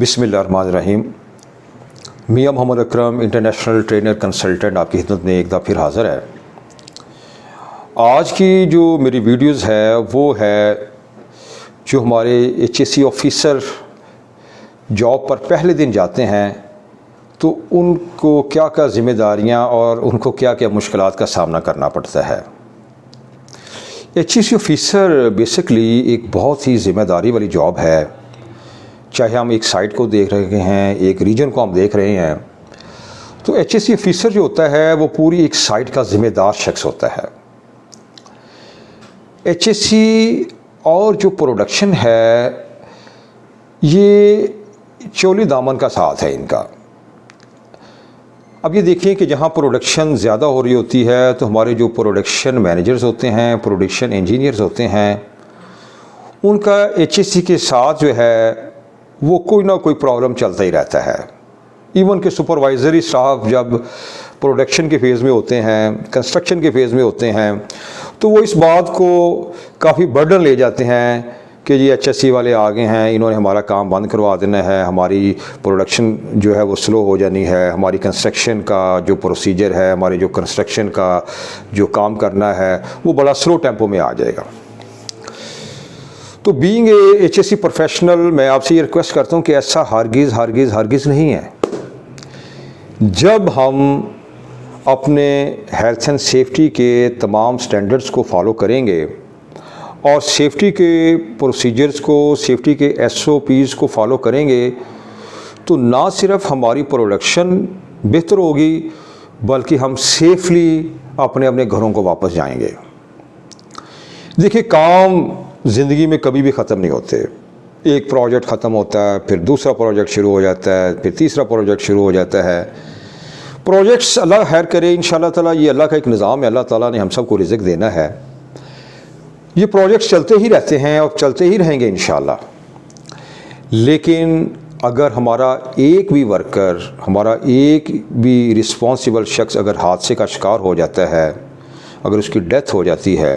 बिस्मिल्लाहिर्रहमानिर्रहीम। मियां Mohammad Akram international trainer consultant आपकी खिदमत में एक दफ़ा फिर हाज़िर है। आज की जो मेरी वीडियोज़ है वो है जो हमारे HSC ऑफ़िसर जॉब पर पहले दिन जाते हैं तो उनको क्या क्या ज़िम्मेदारियां और उनको क्या क्या मुश्किलात का सामना करना पड़ता है। HSC ऑफ़िसर बेसिकली एक बहुत ही ज़िम्मेदारी वाली जॉब है। चाहे हम एक साइट को देख रहे हैं, एक रीजन को हम देख रहे हैं, तो HSC ऑफ़िसर जो होता है वो पूरी एक साइट का ज़िम्मेदार शख्स होता है। HSC और जो प्रोडक्शन है ये चोली दामन का साथ है इनका। अब ये देखिए कि जहाँ प्रोडक्शन ज़्यादा हो रही होती है तो हमारे जो प्रोडक्शन मैनेजर्स होते हैं, प्रोडक्शन इंजीनियर्स होते हैं, उनका HSC के साथ जो है वो कोई ना कोई प्रॉब्लम चलता ही रहता है। इवन के सुपरवाइज़री स्टाफ जब प्रोडक्शन के फेज़ में होते हैं, कंस्ट्रक्शन के फेज़ में होते हैं, तो वो इस बात को काफ़ी बर्डन ले जाते हैं कि ये HSC वाले आ गए हैं, इन्होंने हमारा काम बंद करवा देना है, हमारी प्रोडक्शन जो है वो स्लो हो जानी है, हमारी कंस्ट्रक्शन का जो प्रोसीजर है, हमारे जो कंस्ट्रक्शन का जो काम करना है वो बड़ा स्लो टेम्पो में आ जाएगा। तो बीइंग ए HSC प्रोफेशनल मैं आपसे ये रिक्वेस्ट करता हूँ कि ऐसा हरगिज़ नहीं है। जब हम अपने हेल्थ एंड सेफ्टी के तमाम स्टैंडर्ड्स को फॉलो करेंगे और सेफ्टी के प्रोसीजर्स को, सेफ्टी के SOPs को फॉलो करेंगे तो ना सिर्फ हमारी प्रोडक्शन बेहतर होगी बल्कि हम सेफली अपने अपने घरों को वापस जाएंगे। देखिए, काम ज़िंदगी में कभी भी ख़त्म नहीं होते। एक प्रोजेक्ट ख़त्म होता है, फिर दूसरा प्रोजेक्ट शुरू हो जाता है, फिर तीसरा प्रोजेक्ट शुरू हो जाता है। प्रोजेक्ट्स अल्लाह खैर करे, इंशाल्लाह ताला ये अल्लाह का एक निज़ाम है, अल्लाह ताला ने हम सबको रिज़्क देना है। ये प्रोजेक्ट्स चलते ही रहते हैं और चलते ही रहेंगे इंशाल्लाह। लेकिन अगर हमारा एक भी वर्कर, हमारा एक भी रिस्पॉन्सिबल शख्स अगर हादसे का शिकार हो जाता है, अगर उसकी डेथ हो जाती है,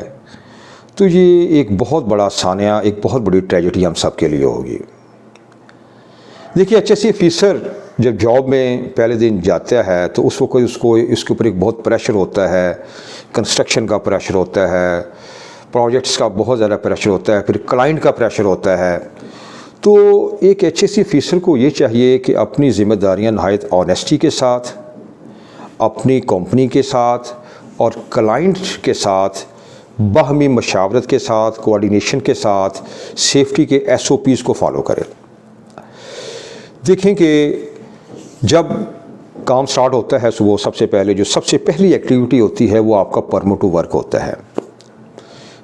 तो ये एक बहुत बड़ा सानिया, एक बहुत बड़ी ट्रेजेडी हम सब के लिए होगी। देखिए, HSC ऑफ़िसर जब जॉब में पहले दिन जाता है तो उस वक्त उसको इसके ऊपर एक बहुत प्रेशर होता है, कंस्ट्रक्शन का प्रेशर होता है, प्रोजेक्ट्स का बहुत ज़्यादा प्रेशर होता है, फिर क्लाइंट का प्रेशर होता है। तो एक HSC ऑफ़िसर को ये चाहिए कि अपनी ज़िम्मेदारियाँ नहायत ऑनेस्टी के साथ, अपनी कंपनी के साथ और क्लाइंट के साथ बाहमी मशावरत के साथ, कोऑर्डिनेशन के साथ सेफ्टी के SOPs को फॉलो करें। देखें कि जब काम स्टार्ट होता है सुबह, सबसे पहले जो सबसे पहली एक्टिविटी होती है वो आपका परमिट टू वर्क होता है।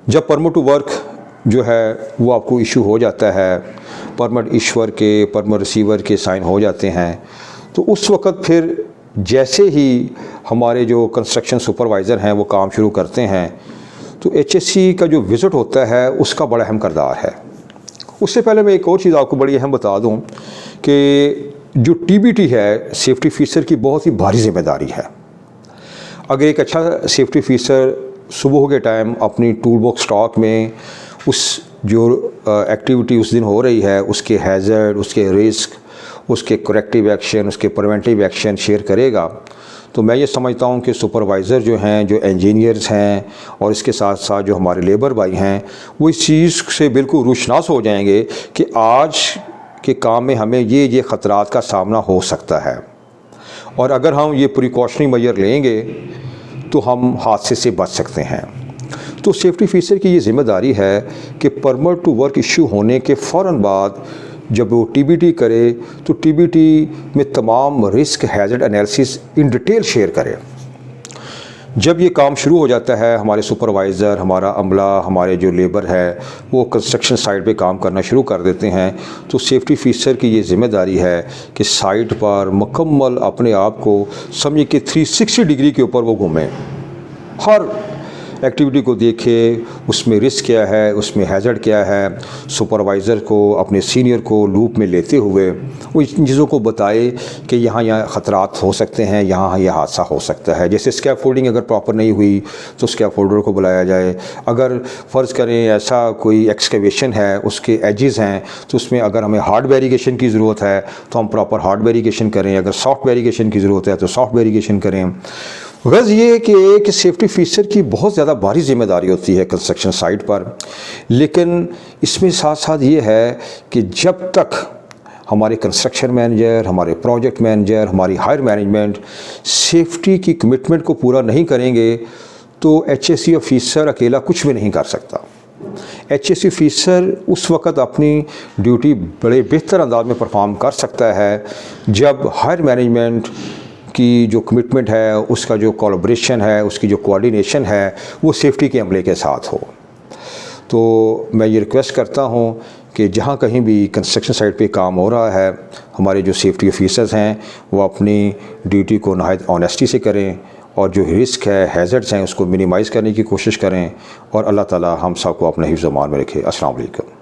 जब परमिट टू वर्क जो है वो आपको इशू हो जाता है, परमिट इश्यूअर के, परमिट रिसीवर के साइन हो जाते हैं, तो उस वक़्त फिर जैसे ही हमारे जो कंस्ट्रक्शन सुपरवाइज़र हैं वो काम शुरू करते हैं तो HSC का जो विज़िट होता है उसका बड़ा अहम किरदार है। उससे पहले मैं एक और चीज़ आपको बड़ी अहम बता दूं कि जो TBT है, सेफ्टी ऑफ़िसर की बहुत ही भारी ज़िम्मेदारी है। अगर एक अच्छा सेफ्टी ऑफ़िसर सुबह के टाइम अपनी टूल बॉक्स स्टॉक में उस जो एक्टिविटी उस दिन हो रही है उसके हैज़र्ड, उसके रिस्क, उसके करेक्टिव एक्शन, उसके प्रिवेंटिव एक्शन शेयर करेगा, तो मैं ये समझता हूँ कि सुपरवाइज़र जो हैं, जो इंजीनियर्स हैं और इसके साथ साथ जो हमारे लेबर भाई हैं, वो इस चीज़ से बिल्कुल रूशनास हो जाएंगे कि आज के काम में हमें ये ख़तरात का सामना हो सकता है और अगर हम ये प्रिकॉशनरी मेजर लेंगे तो हम हादसे से बच सकते हैं। तो सेफ्टी ऑफ़िसर की ये ज़िम्मेदारी है कि परमिट टू वर्क इशू होने के फ़ौरन बाद जब वो TBT करे तो TBT में तमाम risk hazard analysis in detail share करे। जब ये काम शुरू हो जाता है, हमारे सुपरवाइज़र, हमारा अमला, हमारे जो लेबर है वो कंस्ट्रक्शन साइट पे काम करना शुरू कर देते हैं, तो सेफ्टी ऑफ़िसर की ये ज़िम्मेदारी है कि साइट पर मुकम्मल अपने आप को समझिए कि 360 डिग्री के ऊपर वो घूमें। हर एक्टिविटी को देखे, उसमें रिस्क क्या है, उसमें हैज़र्ड क्या है, सुपरवाइज़र को, अपने सीनियर को लूप में लेते हुए वो इन चीज़ों को बताए कि यहाँ ख़तरात हो सकते हैं, यहाँ यह हादसा हो सकता है। जैसे स्कैफोल्डिंग अगर प्रॉपर नहीं हुई तो स्कैफोल्डर को बुलाया जाए। अगर फ़र्ज़ करें ऐसा कोई एक्सकेवेशन है, उसके एजेस हैं, तो उसमें अगर हमें हार्ड बैरिकेशन की ज़रूरत है तो हम प्रॉपर हार्ड बैरिकेशन करें, अगर सॉफ्ट बैरिकेशन की ज़रूरत है तो सॉफ्ट बैरिकेशन करें। गर्ज़ ये कि सेफ्टी ऑफिसर की बहुत ज़्यादा भारी जिम्मेदारी होती है कंस्ट्रक्शन साइट पर, लेकिन इसमें साथ साथ ये है कि जब तक हमारे कंस्ट्रक्शन मैनेजर, हमारे प्रोजेक्ट मैनेजर, हमारी हायर मैनेजमेंट सेफ्टी की कमिटमेंट को पूरा नहीं करेंगे तो HSE ऑफिसर अकेला कुछ भी नहीं कर सकता। HSE ऑफिसर उस वक़्त अपनी ड्यूटी बड़े बेहतर अंदाज में परफॉर्म कर सकता है जब हायर मैनेजमेंट की जो कमिटमेंट है, उसका जो कोलैबोरेशन है, उसकी जो कोऑर्डिनेशन है, वो सेफ्टी के अमले के साथ हो। तो मैं ये रिक्वेस्ट करता हूँ कि जहाँ कहीं भी कंस्ट्रक्शन साइट पे काम हो रहा है, हमारे जो सेफ्टी ऑफिसर्स हैं वो अपनी ड्यूटी को नहायत ऑनेस्टी से करें और जो रिस्क है, हैज़र्ड्स हैं, उसको मिनिमाइज़ करने की कोशिश करें और अल्लाह ताला हम सबको अपने हिफ्ज़-ओ-मान में रखे। अस्सलाम वालेकुम।